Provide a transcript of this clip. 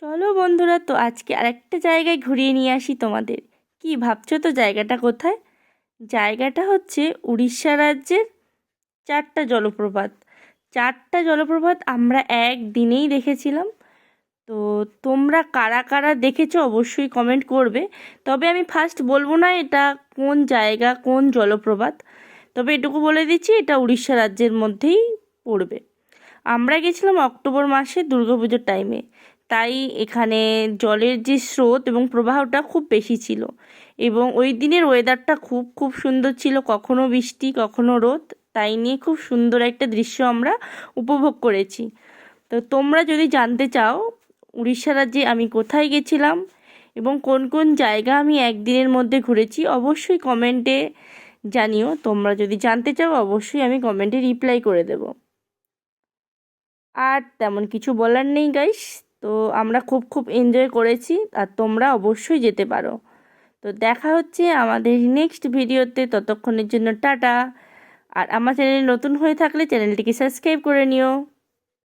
চলো বন্ধুরা, তো আজকে আরেকটা জায়গায় ঘুরিয়ে নিয়ে আসি তোমাদের। কি ভাবছো তো জায়গাটা কোথায়? জায়গাটা হচ্ছে উড়িষ্যা রাজ্যের চারটা জলপ্রপাত। চারটা জলপ্রপাত আমরা একদিনেই দেখেছিলাম। তো তোমরা কারা কারা দেখেছো অবশ্যই কমেন্ট করবে। তবে আমি ফার্স্ট বলবো না এটা কোন জায়গা, কোন জলপ্রপাত। তবে এটুকু বলে দিচ্ছি, এটা উড়িষ্যা রাজ্যের মধ্যেই পড়বে। আমরা গেছিলাম অক্টোবর মাসে দুর্গাপুজোর টাইমে। তাই এখানে জলের যে স্রোত এবং প্রবাহটা খুব বেশি ছিল, এবং ওই দিনের ওয়েদারটা খুব খুব সুন্দর ছিল, কখনো বৃষ্টি কখনো রোদ। তাই নিয়ে খুব সুন্দর একটা দৃশ্য আমরা উপভোগ করেছি। তো তোমরা যদি জানতে চাও উড়িষ্যা রাজ্যে আমি কোথায় গেছিলাম এবং কোন কোন জায়গা আমি একদিনের মধ্যে ঘুরেছি, অবশ্যই কমেন্টে জানিও। তোমরা যদি জানতে চাও অবশ্যই আমি কমেন্টে রিপ্লাই করে দেবো। আর তেমন কিছু বলার নেই গাইস। তো আমরা খুব খুব এনজয় করেছি, আর তোমরা অবশ্যই যেতে পারো। তো দেখা হচ্ছে আমাদের নেক্সট ভিডিওতে, ততক্ষণের জন্য টাটা। আর আমার চ্যানেল নতুন হয়ে থাকলে চ্যানেলটিকে সাবস্ক্রাইব করে নিও।